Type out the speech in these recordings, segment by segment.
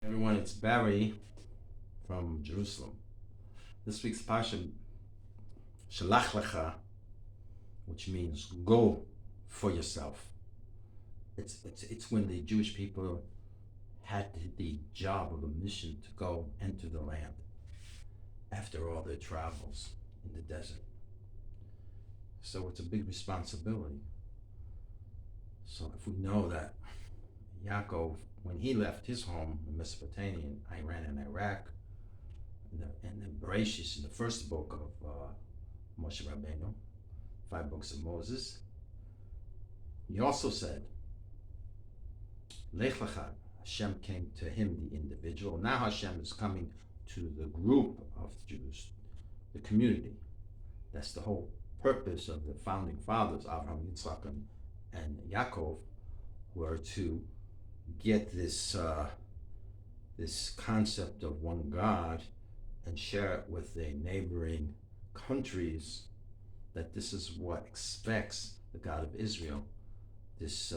Everyone, it's Barry from Jerusalem. This week's Parsha, shalach Lecha, which means go for yourself. It's when the Jewish people had the job of a mission to go enter the land after all their travels in the desert. So it's a big responsibility. So if we know that Yaakov, when he left his home in Mesopotamia, in Iran and Iraq, and then Bereshit, in the first book of Moshe Rabbeinu, 5 books of Moses, he also said, Lecha, Hashem came to him, the individual. Now Hashem is coming to the group of Jews, the community. That's the whole purpose of the founding fathers, Abraham, Yitzchak, and Yaakov, were to get this concept of one God and share it with the neighboring countries, that this is what expects the God of Israel, this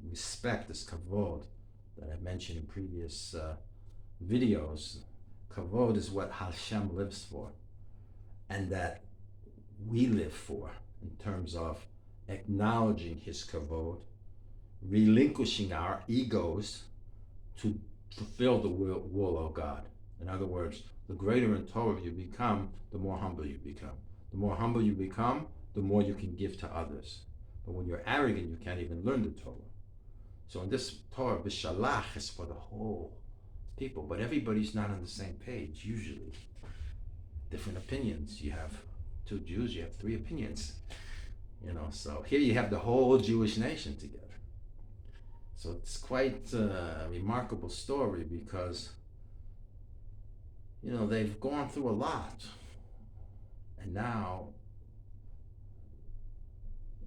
respect, this kavod that I mentioned in previous videos. Kavod is what Hashem lives for, and that we live for, in terms of acknowledging his kavod, relinquishing our egos to fulfill the will of God. In other words, the greater in Torah you become, the more humble you become. The more humble you become, the more you can give to others. But when you're arrogant, you can't even learn the Torah. So in this Torah, the shalach is for the whole people, but everybody's not on the same page, usually. Different opinions. You have 2 Jews, you have 3 opinions. So here you have the whole Jewish nation together. So it's quite a remarkable story because, they've gone through a lot. And now,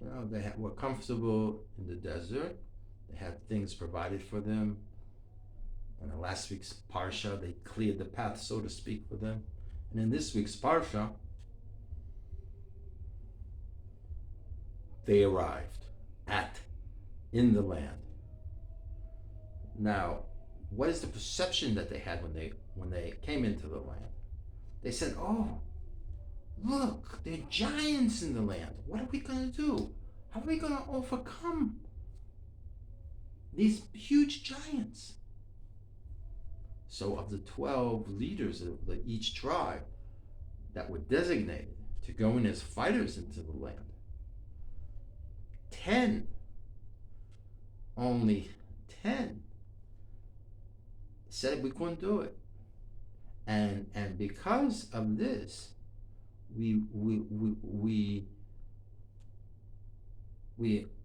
they were comfortable in the desert. They had things provided for them. In last week's Parsha, they cleared the path, so to speak, for them. And in this week's Parsha, they arrived in the land. Now, what is the perception that they had when they came into the land? They said, "Oh, look, there are giants in the land. What are we going to do? How are we going to overcome these huge giants?" So of the 12 leaders of each tribe that were designated to go in as fighters into the land, only 10 said we couldn't do it. And because of this, it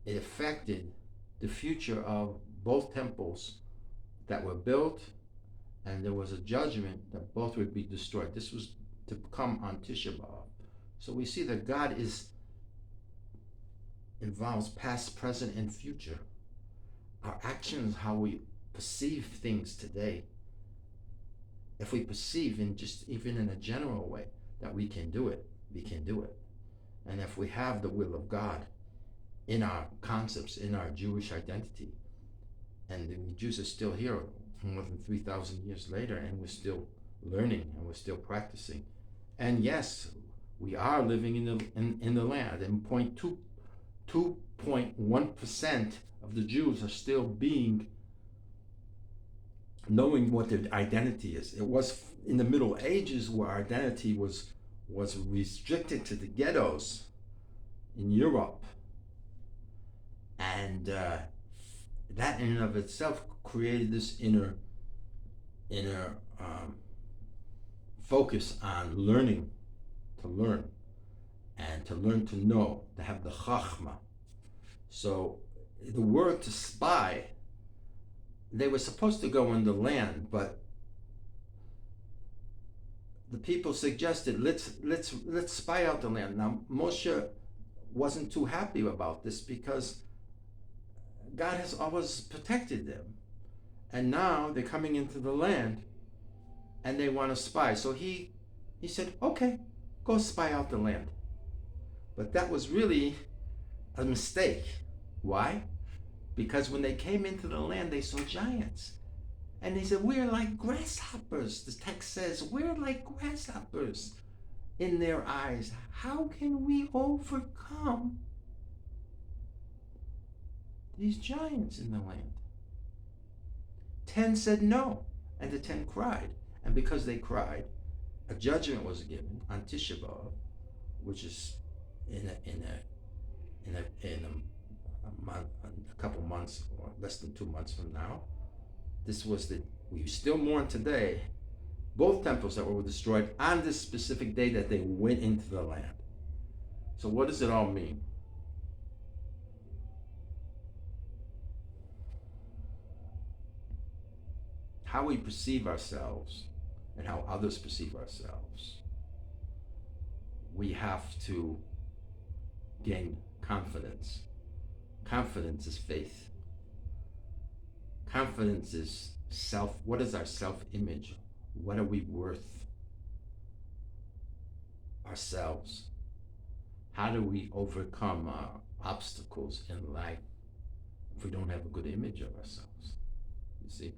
affected the future of both temples that were built, and there was a judgment that both would be destroyed. This was to come on Tisha B'Av. So we see that God involves past, present, and future. Our actions, how we perceive things today. If we perceive even in a general way that we can do it, we can do it. And if we have the will of God in our concepts, in our Jewish identity, and the Jews are still here more than 3,000 years later, and we're still learning and we're still practicing. And yes, we are living in the land, and 2.1% of the Jews are still knowing what their identity is. It was in the Middle Ages where identity was restricted to the ghettos in Europe, and that in and of itself created this inner focus on learning to learn and to learn to know, to have the chachma. So the word to spy, they were supposed to go in the land, but the people suggested, let's spy out the land. Now Moshe wasn't too happy about this because God has always protected them, and now they're coming into the land and they want to spy. So he said, "Okay, go spy out the land." But that was really a mistake. Why? Because when they came into the land, they saw giants. And they said, we're like grasshoppers. The text says, we're like grasshoppers in their eyes. How can we overcome these giants in the land? 10 said no, and the 10 cried. And because they cried, a judgment was given on Tisha B'Av, which is in a couple months or less than 2 months from now. This was we still mourn today both temples that were destroyed on this specific day that they went into the land. So what does it all mean? How we perceive ourselves and how others perceive ourselves. We have to gain confidence. Confidence is faith. Confidence is what is our self-image? What are we worth ourselves? How do we overcome our obstacles in life if we don't have a good image of ourselves? You see?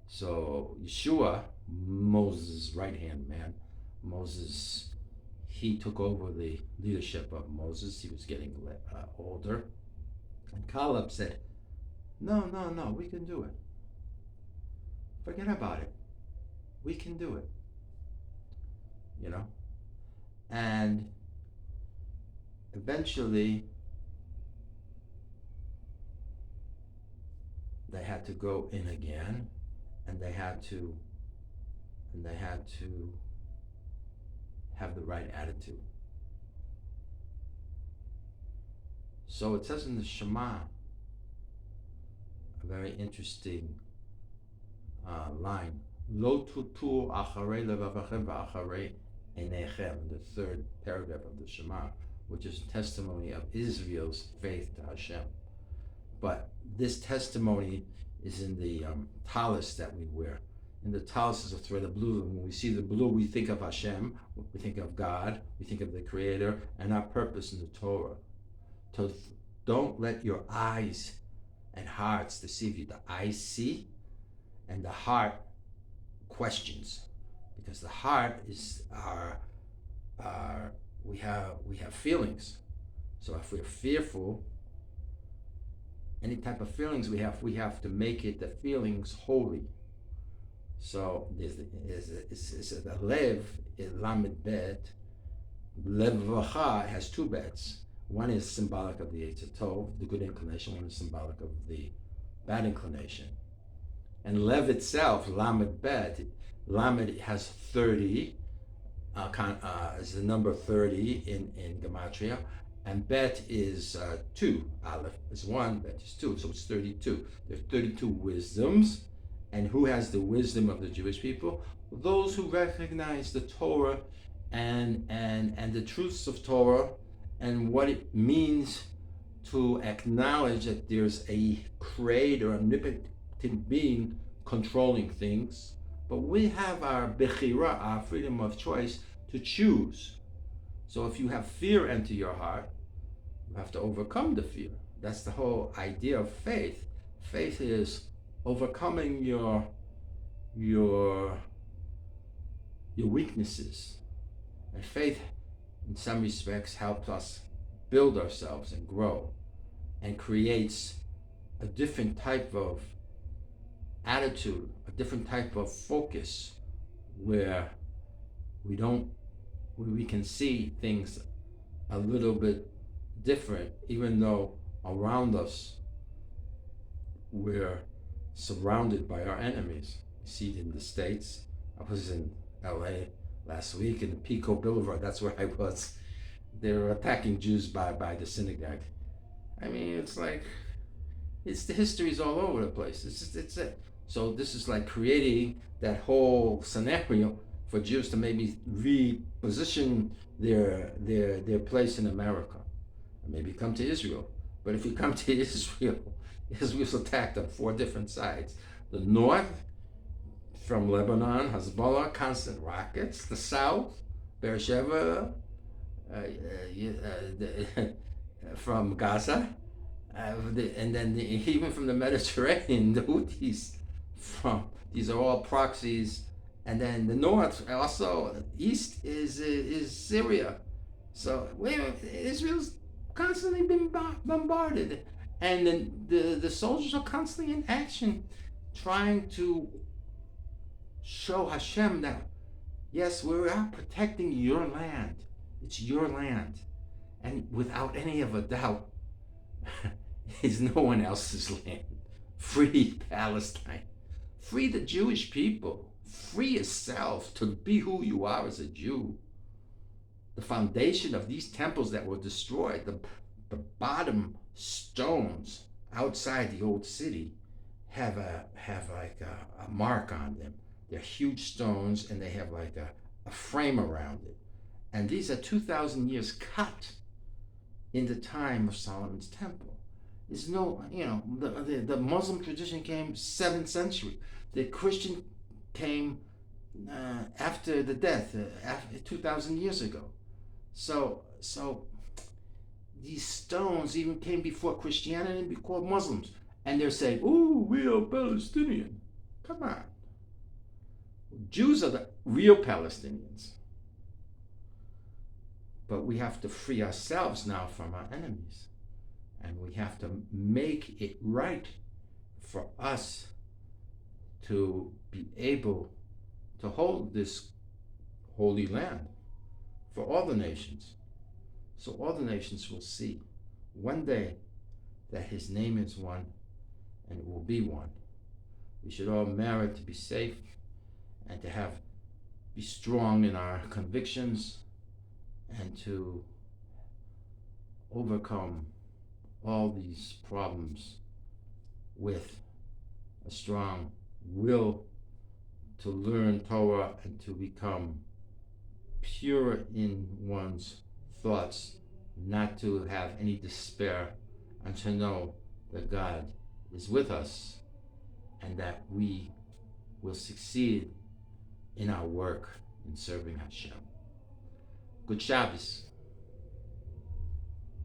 So Yeshua, Moses' right-hand man, Moses, he took over the leadership of Moses. He was getting older. And Caleb said, no, we can do it. Forget about it. We can do it. You know? And eventually, they had to go in again, and they had to have the right attitude. So it says in the Shema, a very interesting line, Lo tutu acharei levavachem va'acharei einechem, the third paragraph of the Shema, which is testimony of Israel's faith to Hashem. But this testimony is in the talis that we wear. In the talis is a thread of blue. When we see the blue, we think of Hashem, we think of God, we think of the Creator, and our purpose in the Torah. So don't let your eyes and hearts deceive you. The eyes see, and the heart questions, because the heart is we have feelings. So if we're fearful, any type of feelings we have to make it the feelings holy. So there's the lev, lamed bet, levacha has two bets. One is symbolic of the Yetzer Tov, the good inclination. One is symbolic of the bad inclination. And lev itself, lamed bet, lamed has 30, is the number 30 in Gematria, and bet is 2. Aleph is 1, bet is 2, so it's 32. There are 32 wisdoms. And who has the wisdom of the Jewish people? Those who recognize the Torah and the truths of Torah and what it means to acknowledge that there's a creator, omnipotent being controlling things. But we have our bechira, our freedom of choice to choose. So if you have fear enter your heart, you have to overcome the fear. That's the whole idea of faith. Faith is overcoming your weaknesses. And faith, in some respects, helps us build ourselves and grow, and creates a different type of attitude, a different type of focus, where we can see things a little bit different, even though around us we're surrounded by our enemies. You see it in the States. I was in LA last week in the Pico Boulevard. That's where I was. They were attacking Jews by the synagogue. I mean, it's like, the history's all over the place. It's it. So this is like creating that whole scenario for Jews to maybe reposition their place in America, and maybe come to Israel. But if you come to Israel, Israel's attacked on 4 different sides. The north, from Lebanon, Hezbollah, constant rockets. The south, Beersheba, from Gaza, and then even from the Mediterranean, the Houthis from These are all proxies. And then the north, also east, is Syria. So Israel's constantly been bombarded, and then the soldiers are constantly in action, trying to show Hashem that yes, we are protecting your land. It's your land, and without any of a doubt, it's no one else's land. Free Palestine. Free the Jewish people. Free yourself to be who you are as a Jew. The foundation of these temples that were destroyed, the bottom stones outside the old city have like a mark on them. They're huge stones, and they have like a frame around it. And these are 2,000 years cut in the time of Solomon's temple. There's no, the Muslim tradition came 7th century. The Christian came after the death, after 2,000 years ago. So these stones even came before Christianity and before Muslims. And they're saying, "Oh, we are Palestinian." Come on. Jews are the real Palestinians. But we have to free ourselves now from our enemies. And we have to make it right for us to be able to hold this holy land for all the nations. So all the nations will see one day that his name is one and it will be one. We should all merit to be safe and to be strong in our convictions and to overcome all these problems with a strong will to learn Torah and to become pure in one's thoughts, not to have any despair, and to know that God is with us and that we will succeed in our work in serving Hashem. Good Shabbos.